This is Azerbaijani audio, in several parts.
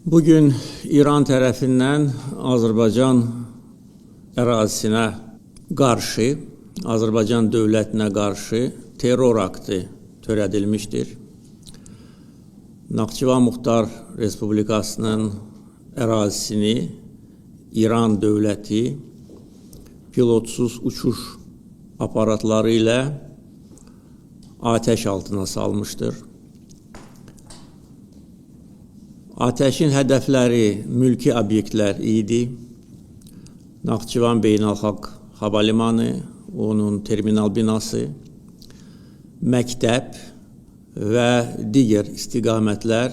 Bugün İran tərəfindən Azərbaycan ərazisinə qarşı, Azərbaycan dövlətinə qarşı terror aktı törədilmişdir. Naxçıvan Muxtar Respublikasının ərazisini İran dövləti pilotsuz uçuş aparatları ilə atəş altına salmışdır. Ateşin hədəfləri mülki obyektlər idi. Naxçıvan Beynəlxalq Hava Limanı, onun terminal binası, məktəb və digər istiqamətlər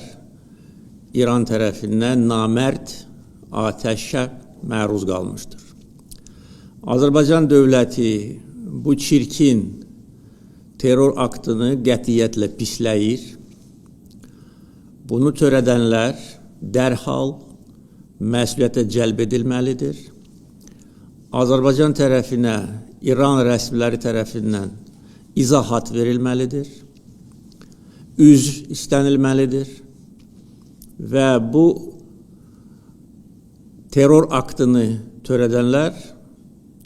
İran tərəfindən namərd atəşə məruz qalmışdır. Azərbaycan dövləti bu çirkin terror aktını qətiyyətlə pisləyir. Bunu törədənlər dərhal məsuliyyətə cəlb edilməlidir. Azərbaycan tərəfinə İran rəsmiləri tərəfindən izahat verilməlidir. Üzr istənilməlidir və bu terror aktını törədənlər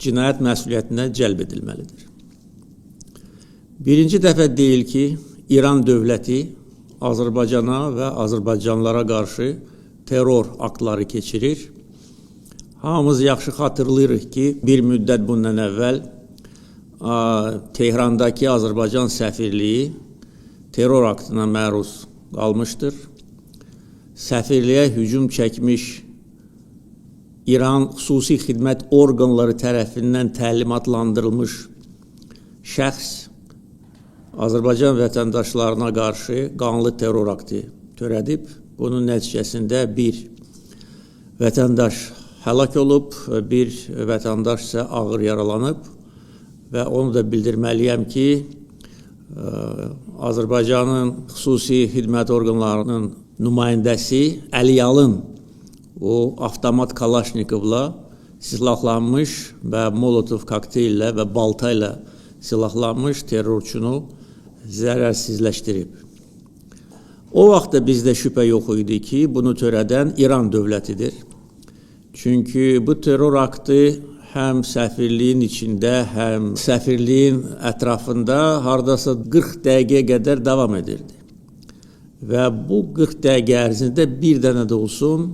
cinayət məsuliyyətinə cəlb edilməlidir. Birinci dəfə deyil ki, İran dövləti Azərbaycana və Azərbaycanlılara qarşı terror aktları keçirir. Hamımız yaxşı xatırlayırıq ki, bir müddət bundan əvvəl Tehrandakı Azərbaycan səfirliyi terror aktına məruz qalmışdır. Səfirliyə hücum çəkmiş İran xüsusi xidmət orqanları tərəfindən təlimatlandırılmış şəxs Azərbaycan vətəndaşlarına qarşı qanlı terror aktı törədib. Bunun nəticəsində bir vətəndaş həlak olub, bir vətəndaş isə ağır yaralanıb və onu da bildirməliyəm ki, Azərbaycanın xüsusi xidmət orqanlarının nümayəndəsi Əliyalın o avtomat Kalaşnikovla silahlanmış və Molotov kokteyllə və balta ilə silahlanmış terrorçunu zərərsizləşdirib. O vaxtda bizdə şübhə yox idi ki, bunu törədən İran dövlətidir. Çünki bu terror aktı həm səfirliyin içində, həm səfirliyin ətrafında hardasa 40 dəqiqəyə qədər davam edirdi. Və bu 40 dəqiqə ərzində bir dənə də olsun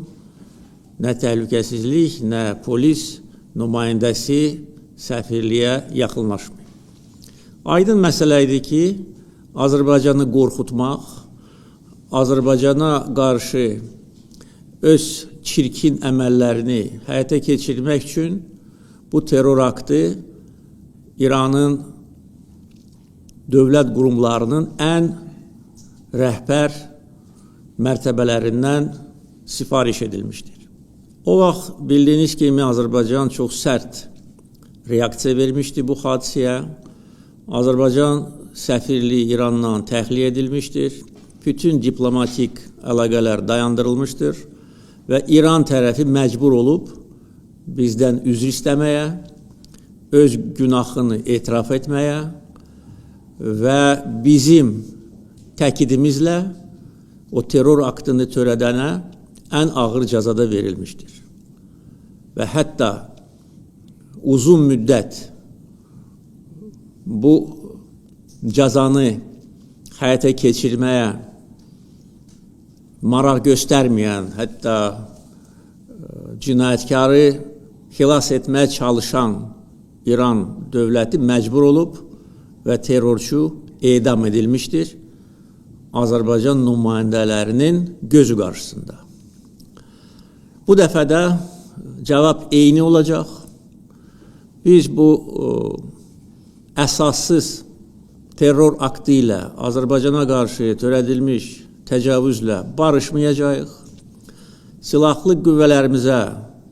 nə təhlükəsizlik, nə polis nümayəndəsi səfirliyə yaxınlaşmır. Aydın məsələ idi ki, Azərbaycanı qorxutmaq, Azərbaycana qarşı öz çirkin əməllərini həyata keçirmək üçün bu terror aktı İranın dövlət qurumlarının ən rəhbər mərtəbələrindən sifariş edilmişdir. O vaxt bildiyiniz kimi Azərbaycan çox sərt reaksiya vermişdi bu hadisəyə. Azərbaycan səfirliyi İrandan təxliyə edilmişdir. Bütün diplomatik əlaqələr dayandırılmışdır və İran tərəfi məcbur olub bizdən üzr istəməyə, öz günahını etiraf etməyə və bizim təkidimizlə o terror aktını törədənə ən ağır cəzada verilmişdir. Və hətta uzun müddət bu cəzanı həyata keçirməyə maraq göstərməyən, hətta cinayətkarı xilas etməyə çalışan İran dövləti məcbur olub və terrorçu edam edilmişdir Azərbaycan nümayəndələrinin gözü qarşısında. Bu dəfə də cavab eyni olacaq. Biz bu əsassız terror aktı ilə Azərbaycana qarşı törədilmiş təcavüzlə barışmayacağıq. Silahlı qüvvələrimizə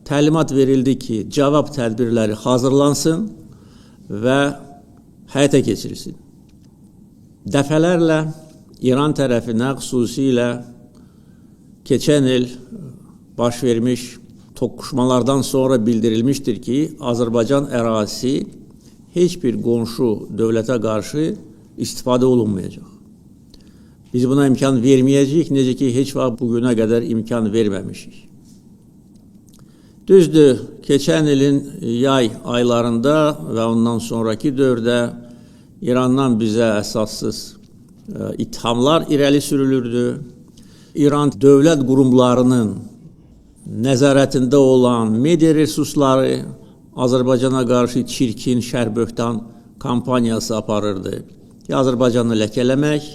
təlimat verildi ki, cavab tədbirləri hazırlansın və həyata keçirilsin. Dəfələrlə İran tərəfinə xüsusilə keçən il baş vermiş toqquşmalardan sonra bildirilmişdir ki, Azərbaycan ərazisi heç bir qonşu dövlətə qarşı istifadə olunmayacaq. Biz buna imkan verməyəcəyik, necə ki, heç vaxt bugünə qədər imkan verməmişik. Düzdür, keçən ilin yay aylarında və ondan sonraki dövrdə İrandan bizə əsassız ithamlar irəli sürülürdü. İran dövlət qurumlarının nəzarətində olan media resursları Azərbaycana qarşı çirkin, şərböhtan kampaniyası aparırdı. Azərbaycanı ləkələmək,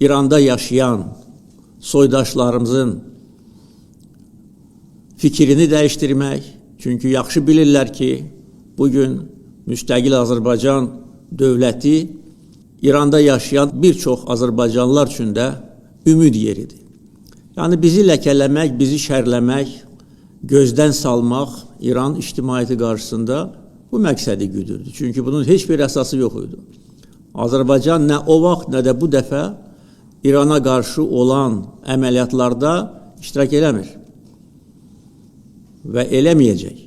İranda yaşayan soydaşlarımızın fikrini dəyişdirmək. Çünki yaxşı bilirlər ki, bugün müstəqil Azərbaycan dövləti İranda yaşayan bir çox Azərbaycanlılar üçün də ümid yeridir. Yəni bizi ləkələmək, bizi şərləmək, gözdən salmaq İran ictimaiyyəti qarşısında bu məqsədi güdürdü. Çünki bunun heç bir əsası yox idi. Azərbaycan nə o vaxt, nə də bu dəfə İrana qarşı olan əməliyyatlarda iştirak eləmir və eləməyəcək.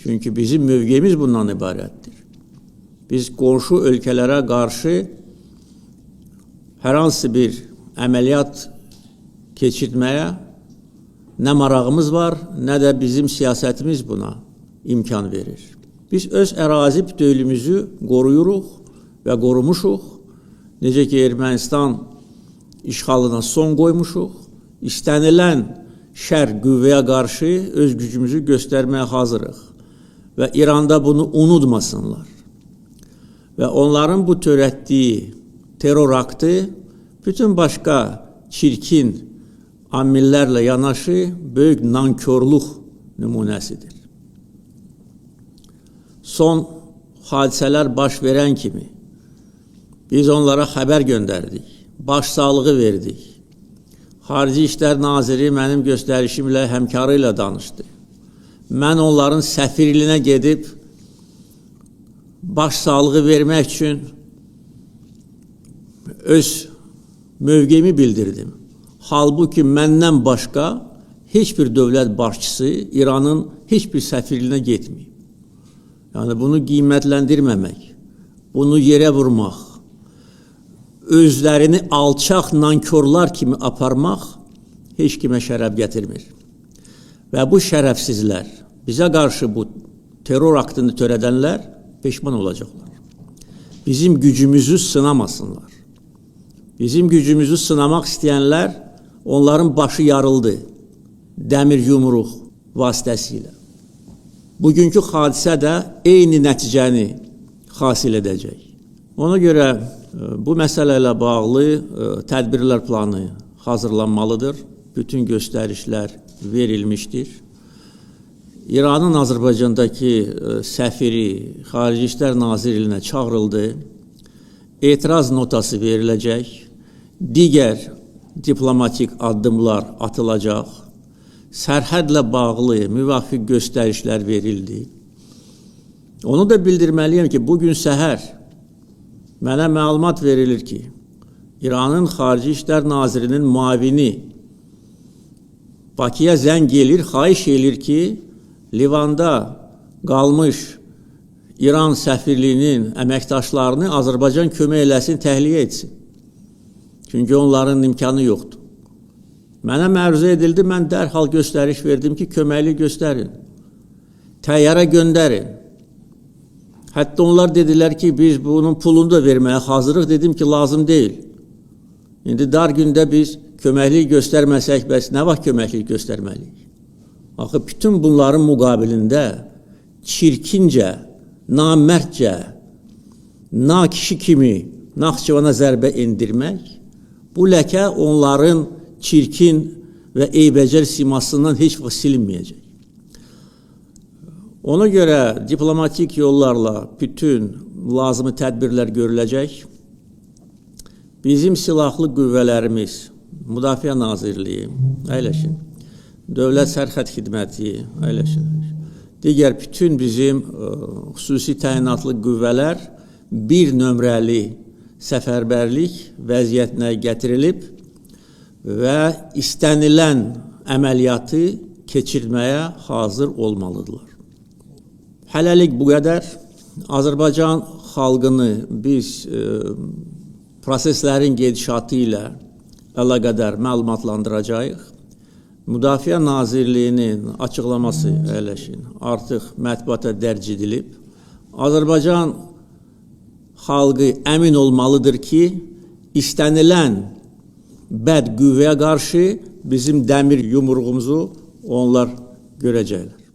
Çünki bizim mövqeyimiz bundan ibarətdir. Biz qonşu ölkələrə qarşı hər hansı bir əməliyyat keçirtməyə nə marağımız var, nə də bizim siyasətimiz buna imkan verir. Biz öz ərazi bütövlüyümüzü qoruyuruq və qorumuşuq. Necə ki, Ermənistan işğalına son qoymuşuq. İstənilən şər qüvvəyə qarşı öz gücümüzü göstərməyə hazırıq. Və İranda bunu unutmasınlar. Və onların bu törətdiyi terror aktı bütün başqa çirkin amillərlə yanaşı böyük nankörlük nümunəsidir. Son hadisələr baş verən kimi biz onlara xəbər göndərdik, başsağlığı verdik. Xarici İşlər Naziri mənim göstərişimlə, həmkarı ilə danışdı. Mən onların səfirliyinə gedib başsağlığı vermək üçün öz mövqeyimi bildirdim. Halbuki məndən başqa heç bir dövlət başçısı İranın heç bir səfirliyinə getməyib. Yəni bunu qiymətləndirməmək, bunu yerə vurmaq, özlərini alçaq nankörlər kimi aparmaq heç kimə şərəf gətirmir. Və bu şərəfsizlər, bizə qarşı bu terror aktını törədənlər peşman olacaqlar. Bizim gücümüzü sınamasınlar. Bizim gücümüzü sınamaq istəyənlər, onların başı yarıldı dəmir yumruq vasitəsilə. Bugünkü hadisə də eyni nəticəni hasil edəcək. Ona görə bu məsələ ilə bağlı tədbirlər planı hazırlanmalıdır. Bütün göstərişlər verilmişdir. İranın Azərbaycandakı səfiri Xarici İşlər Nazirliyinə çağırıldı. Etiraz notası veriləcək. Digər diplomatik addımlar atılacaq. Sərhədlə bağlı müvafiq göstərişlər verildi. Onu da bildirməliyəm ki, bugün səhər mənə məlumat verilir ki, İranın Xarici İşlər Nazirinin müavini Bakıya zəng gelir, xahiş edir ki, Livanda qalmış İran səfirliyinin əməkdaşlarını Azərbaycan kömək eləsin, təxliyə etsin. Çünki onların imkanı yoxdur. Mənə məruzə edildi, mən dərhal göstəriş verdim ki, köməkli göstərin, təyyarə göndərin. Hətta onlar dedilər ki, biz bunun pulunu da verməyə hazırıq, dedim ki, lazım deyil. İndi dar gündə biz köməklik göstərməsək, bəs nə vaxt köməklik göstərməliyik? Axı, bütün bunların müqabilində çirkincə, namərdcə, nakişi kimi Naxçıvana zərbə endirmək, bu ləkə onların çirkin və eybəcər simasından heç vaxt silinməyəcək. Ona görə diplomatik yollarla bütün lazımi tədbirlər görüləcək. Bizim silahlı qüvvələrimiz, Müdafiə Nazirliyi, əyləşin, Dövlət Sərhəd Xidməti, əyləşin, digər bütün bizim xüsusi təyinatlı qüvvələr bir nömrəli səfərbərlik vəziyyətinə gətirilib və istənilən əməliyyatı keçirməyə hazır olmalıdırlar. Hələlik bu qədər. Azərbaycan xalqını biz proseslərin gedişatı ilə əlaqədar məlumatlandıracağıq. Müdafiə Nazirliyinin açıqlaması əyləşin artıq mətbuata dərc edilib. Azərbaycan xalqı əmin olmalıdır ki, istənilən bəd qüvvəyə qarşı bizim dəmir yumruğumuzu onlar görəcəklər.